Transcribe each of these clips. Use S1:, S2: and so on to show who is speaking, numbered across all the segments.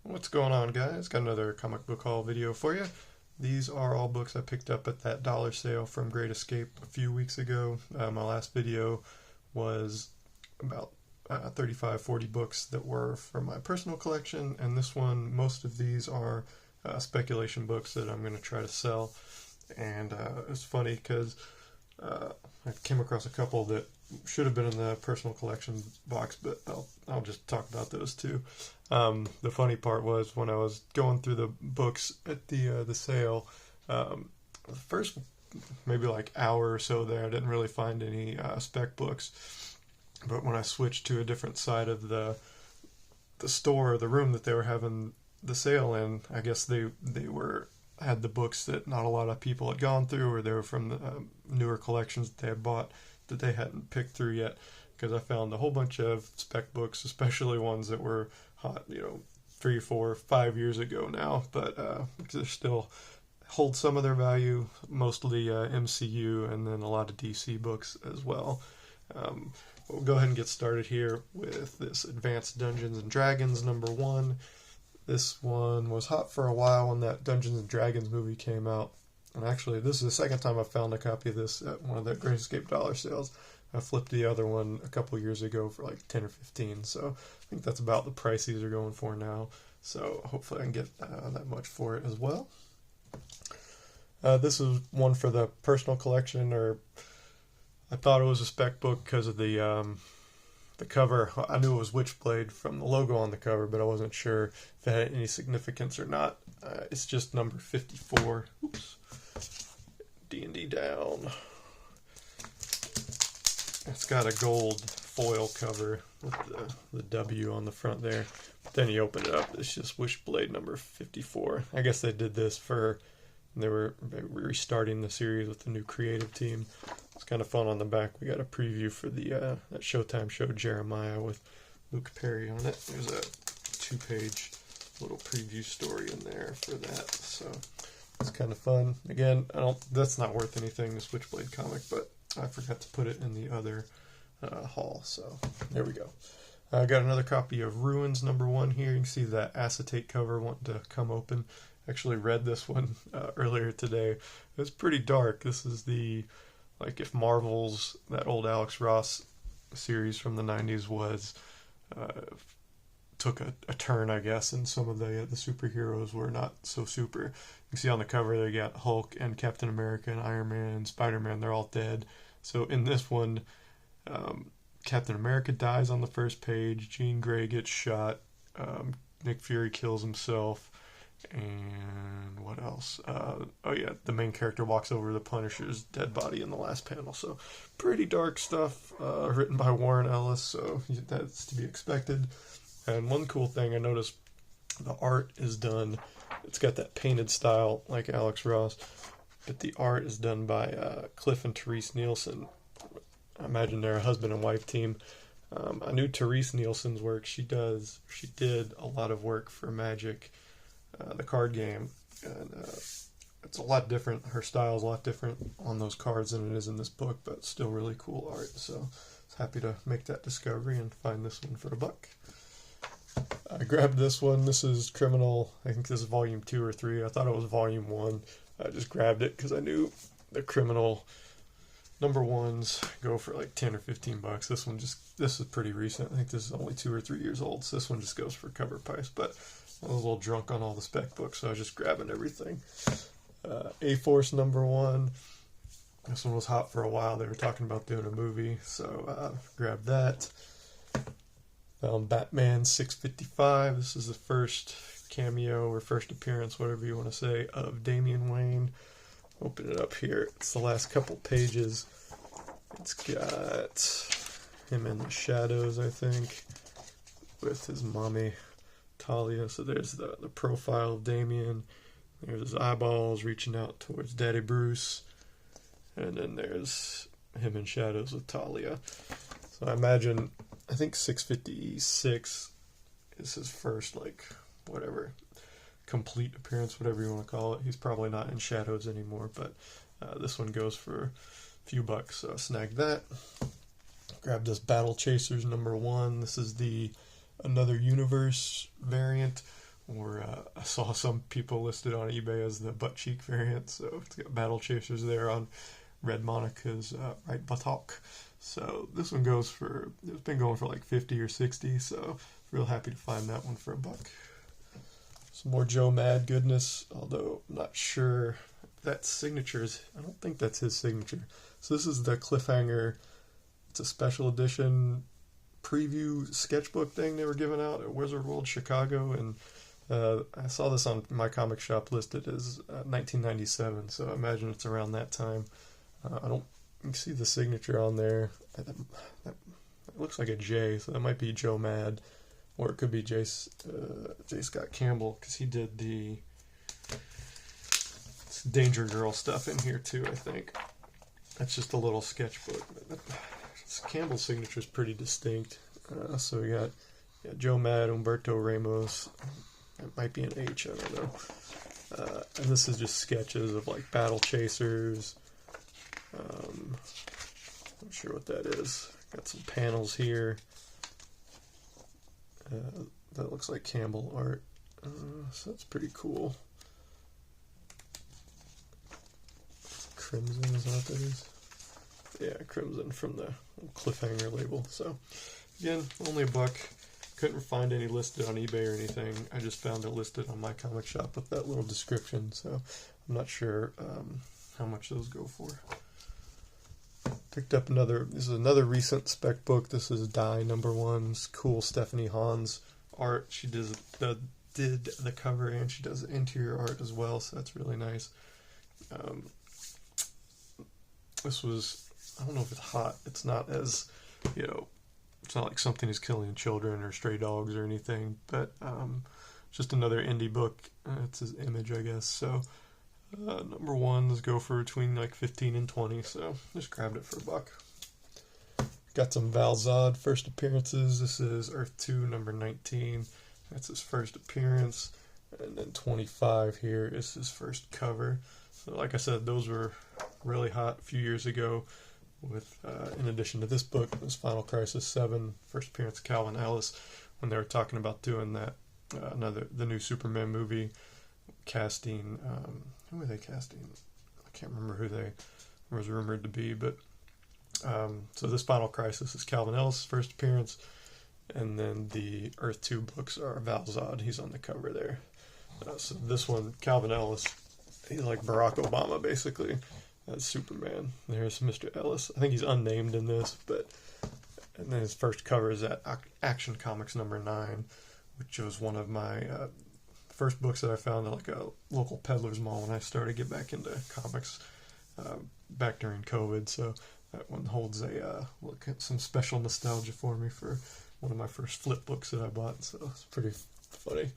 S1: What's going on, guys? Got another comic book haul video for you. These are all books I picked up at that dollar sale from Great Escape a few weeks ago. My last video was about 35, 40 books that were from my personal collection, and this one, most of these are speculation books that I'm going to try to sell. And it's funny because I came across a couple that should have been in the personal collection box, but I'll just talk about those too. The funny part was when I was going through the books at the sale, the first maybe like hour or so there, I didn't really find any spec books. But when I switched to a different side of the store, the room that they were having the sale in, I guess they had the books that not a lot of people had gone through, or they were from the newer collections that they had bought that they hadn't picked through yet. Because I found a whole bunch of spec books, especially ones that were hot, 3, 4, 5 years ago now, but they still hold some of their value, mostly MCU and then a lot of DC books as well. We'll go ahead and get started here with this Advanced Dungeons and Dragons #1. This one was hot for a while when that Dungeons and Dragons movie came out. And actually, this is the second time I found a copy of this at one of the Great Escape dollar sales. I flipped the other one a couple years ago for like 10 or 15, so I think that's about the price these are going for now. So hopefully I can get that much for it as well. This is one for the personal collection, or I thought it was a spec book because of the cover. I knew it was Witchblade from the logo on the cover, but I wasn't sure if it had any significance or not. It's just number 54. Oops. D&D down. It's got a gold foil cover with the W on the front there. But then you open it up, it's just Witchblade number 54. I guess they did this they were restarting the series with the new creative team. It's kind of fun on the back. We got a preview for that Showtime show Jeremiah with Luke Perry on it. There's a 2-page little preview story in there for that. So it's kind of fun. Again, that's not worth anything, this Witchblade comic, but I forgot to put it in the other haul, so there we go. I got another copy of Ruins #1 here. You can see that acetate cover wanting to come open. Actually read this one earlier today. It's pretty dark. This is if Marvel's, that old Alex Ross series from the 90s was took a turn, I guess, and some of the superheroes were not so super. You can see on the cover they got Hulk and Captain America and Iron Man and Spider-Man. They're all dead. So in this one, Captain America dies on the first page, Jean Grey gets shot, Nick Fury kills himself, and what else? The main character walks over the Punisher's dead body in the last panel. So pretty dark stuff, written by Warren Ellis, so that's to be expected. And one cool thing I noticed, the art is done, it's got that painted style like Alex Ross, but the art is done by Cliff and Therese Nielsen. I imagine they're a husband and wife team. I knew Therese Nielsen's work. She did a lot of work for Magic, the card game, and it's a lot different. Her style is a lot different on those cards than it is in this book, but still really cool art. So I was happy to make that discovery and find this one for $1. I grabbed this one. This is Criminal. I think this is volume 2 or 3. I thought it was volume 1. I just grabbed it because I knew the Criminal #1s go for like 10 or 15 bucks. This is pretty recent. I think this is only 2 or 3 years old, so this one just goes for cover price. But I was a little drunk on all the spec books, so I was just grabbing everything. A-Force #1. This one was hot for a while. They were talking about doing a movie, so grabbed that. Found Batman 655. This is the first cameo or first appearance, whatever you want to say, of Damian Wayne. Open it up here. It's the last couple pages. It's got him in the shadows, I think, with his mommy, Talia. So there's the profile of Damian. There's his eyeballs reaching out towards Daddy Bruce. And then there's him in shadows with Talia. So I think 656 is his first, complete appearance, whatever you want to call it. He's probably not in shadows anymore, but this one goes for a few bucks, so I snagged that. Grabbed this Battle Chasers #1. This is the Another Universe variant, or I saw some people listed on eBay as the butt cheek variant. So it's got battle chasers there on Red Monica's right buttock. So this one goes for, it's been going for like 50 or 60, so real happy to find that one for $1. Some more Joe Mad goodness, although I'm not sure that signature is, I don't think that's his signature. So this is the Cliffhanger, it's a special edition preview sketchbook thing they were giving out at Wizard World Chicago, and I saw this on my comic shop listed as 1997, so I imagine it's around that time. I don't see the signature on there. It looks like a J, so that might be Joe Mad, or it could be J. Scott Campbell, because he did the Danger Girl stuff in here too, I think. That's just a little sketchbook. Campbell's signature is pretty distinct. So we got Joe Mad, Humberto Ramos. It might be an H, I don't know. And this is just sketches of like battle chasers. Not sure what that is. Got some panels here. That looks like Campbell art. So that's pretty cool. Crimson, is that what that is? Yeah, Crimson from the Cliffhanger label. So again, only $1. Couldn't find any listed on eBay or anything. I just found it listed on my comic shop with that little description. So I'm not sure how much those go for. Picked up this is another recent Spec book. This is Die #1. It's cool Stephanie Hahn's art. She did the cover, and she does interior art as well, so that's really nice. This was, I don't know if it's hot. It's not as, it's not like Something is Killing Children or Stray Dogs or anything, but just another indie book. It's his Image, I guess. So #1s go for between like 15 and 20, so just grabbed it for $1. Got some Val Zod first appearances. This is Earth 2 #19. That's his first appearance. And then 25 here is his first cover. So like I said, those were really hot a few years ago. With in addition to this book, it was Final Crisis 7, first appearance of Calvin Ellis, when they were talking about doing that the new Superman movie, casting who were they casting? I can't remember who they was rumored to be, but so this Final Crisis is Calvin Ellis' first appearance, and then the Earth 2 books are Val Zod. He's on the cover there. So this one, Calvin Ellis, he's like Barack Obama basically. That's Superman. There's Mr. Ellis. I think he's unnamed in this, and then his first cover is at Action Comics #9, which was one of my first books that I found at like a local peddler's mall when I started to get back into comics back during COVID. So that one holds some special nostalgia for me for one of my first flip books that I bought. So it's pretty funny.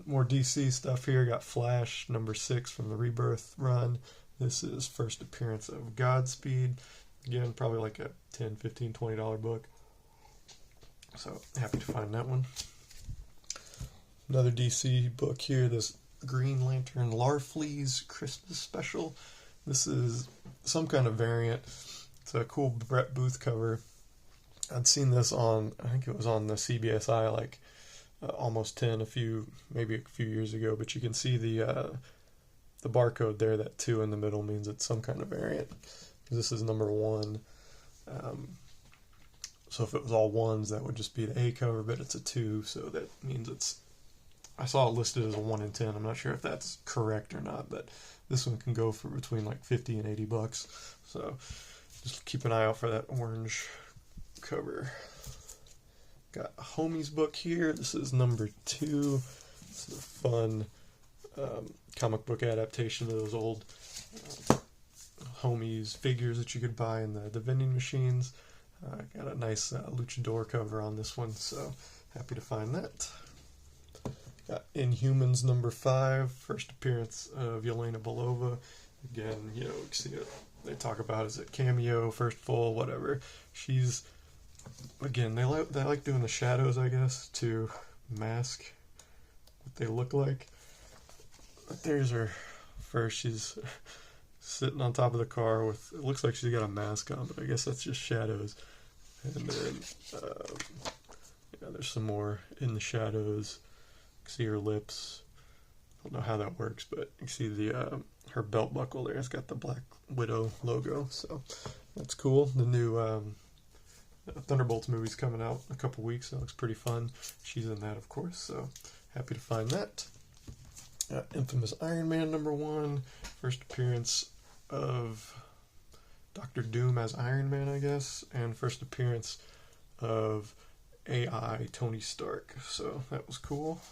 S1: More DC stuff here. Got Flash #6 from the Rebirth run. This is first appearance of Godspeed. Again, probably like a $10, $15, $20 book. So happy to find that one. Another DC book here, this Green Lantern Larfleeze Christmas Special. This is some kind of variant. It's a cool Brett Booth cover. I'd seen this on, I think it was on the CBSI like Almost 10 maybe a few years ago, but you can see the barcode there. That 2 in the middle means it's some kind of variant. This is #1. So if it was all 1s, that would just be the A cover, but it's a 2, so that means I saw it listed as a 1 in 10. I'm not sure if that's correct or not, but this one can go for between like $50 and $80. So just keep an eye out for that orange cover. Got a Homies book here. This is #2. This is a fun comic book adaptation of those old Homies figures that you could buy in the vending machines. Got a nice luchador cover on this one, so happy to find that. Got Inhumans #5, first appearance of Yelena Belova. Again, you can see it. They talk about is it cameo, first full, whatever. She's, again, they like doing the shadows, I guess, to mask what they look like. But there's her first. She's sitting on top of the car with, it looks like she's got a mask on, but I guess that's just shadows. And then, there's some more in the shadows. see her lips. I don't know how that works, but you see the her belt buckle there. It's got the Black Widow logo, so that's cool. The new Thunderbolts movie's coming out in a couple weeks. That looks pretty fun. She's in that, of course, so happy to find that. Infamous Iron Man #1, first appearance of Dr. Doom as Iron Man, I guess, and first appearance of AI Tony Stark, so that was cool.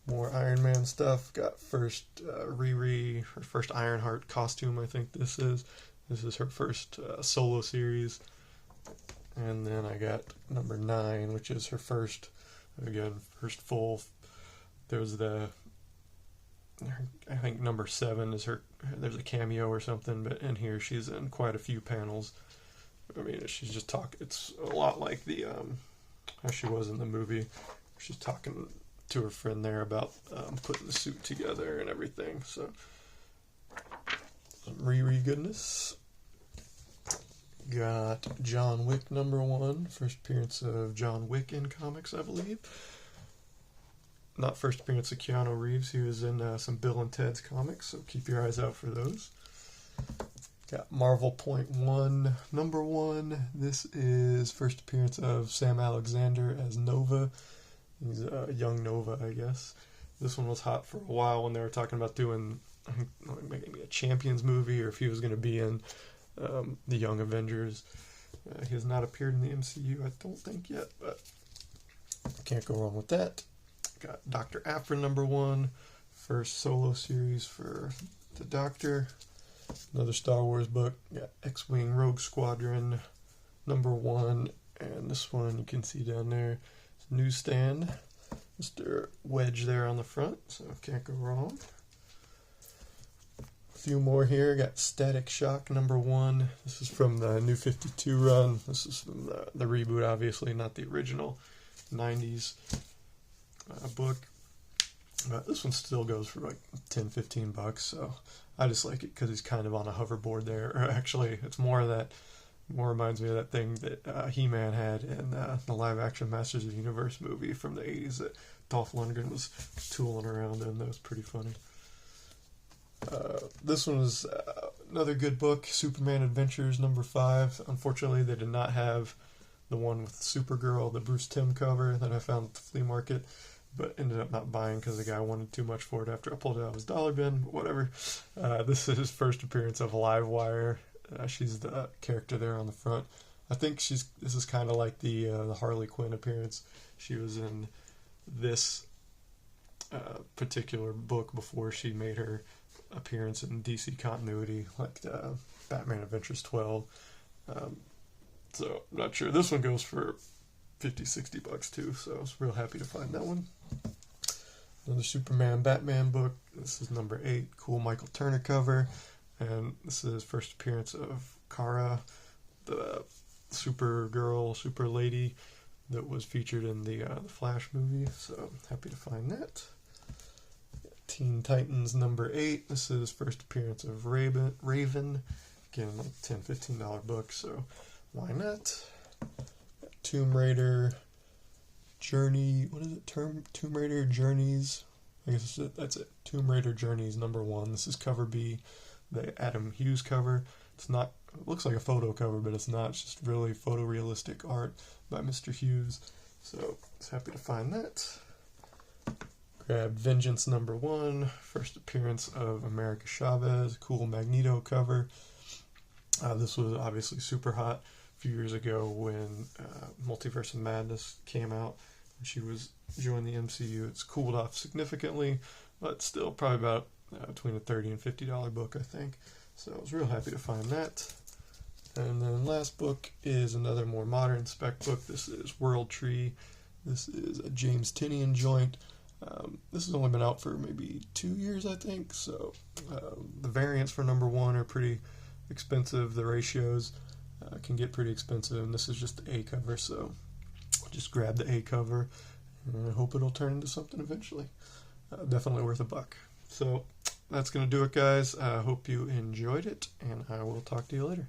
S1: More Iron Man stuff. Got first Riri, her first Ironheart costume, I think this is. This is her first solo series. And then I got #9, which is her first, again, first full. There's I think #7 is her, there's a cameo or something, but in here she's in quite a few panels. I mean, she's just talking, it's a lot like the, how she was in the movie. She's talking to her friend there about putting the suit together and everything, so some Riri goodness. Got John Wick #1, first appearance of John Wick in comics, I believe. Not first appearance of Keanu Reeves. He was in some Bill and Ted's comics, so keep your eyes out for those. Got Marvel .1 #1. This is first appearance of Sam Alexander as Nova. He's a young Nova, I guess. This one was hot for a while when they were talking about doing, I think, maybe a Champions movie, or if he was going to be in the Young Avengers. He has not appeared in the MCU, I don't think, yet, but can't go wrong with that. Got Dr. Aphra #1, first solo series for the Doctor. Another Star Wars book. Got X-Wing Rogue Squadron #1, and this one you can see down there. It's newsstand. Mr. Wedge there on the front, so can't go wrong. A few more here. Got Static Shock #1. This is from the New 52 run. This is from the reboot, obviously, not the original 90s book. But this one still goes for like $10-15, so I just like it because he's kind of on a hoverboard there. Or actually, it's more reminds me of that thing that He-Man had in the live-action Masters of the Universe movie from the 80s that Dolph Lundgren was tooling around in. That was pretty funny. This one was another good book, Superman Adventures #5. Unfortunately, they did not have the one with Supergirl, the Bruce Timm cover that I found at the flea market, but ended up not buying because the guy wanted too much for it after I pulled it out of his dollar bin, but whatever. This is his first appearance of Livewire. She's the character there on the front. I think this is kind of like the Harley Quinn appearance. She was in this particular book before she made her appearance in DC continuity, like Batman Adventures 12. So I'm not sure. This one goes for $50-$60 too, so I was real happy to find that one. Another Superman Batman book. This is #8, cool Michael Turner cover, and this is his first appearance of Kara, the Supergirl, super lady that was featured in the Flash movie, so happy to find that. Teen Titans #8. This is first appearance of Raven. Again, like $10-15 book, so why not? Tomb Raider Journey. What is it? Tomb Raider Journeys. I guess that's it. Tomb Raider Journeys #1. This is cover B, the Adam Hughes cover. It looks like a photo cover, but it's not. It's just really photorealistic art by Mr. Hughes. So I was happy to find that. Grabbed Vengeance #1, first appearance of America Chavez, cool Magneto cover. This was obviously super hot a few years ago when Multiverse of Madness came out. When she was joining the MCU, it's cooled off significantly, but still probably about between a $30 and $50 book, I think. So I was real happy to find that. And then last book is another more modern Spec book. This is World Tree. This is a James Tynion joint. This has only been out for maybe 2 years, I think, so the variants for #1 are pretty expensive. The ratios can get pretty expensive, and this is just the A cover, so just grab the A cover, and I hope it'll turn into something eventually. Definitely worth $1. So that's going to do it, guys. I hope you enjoyed it, and I will talk to you later.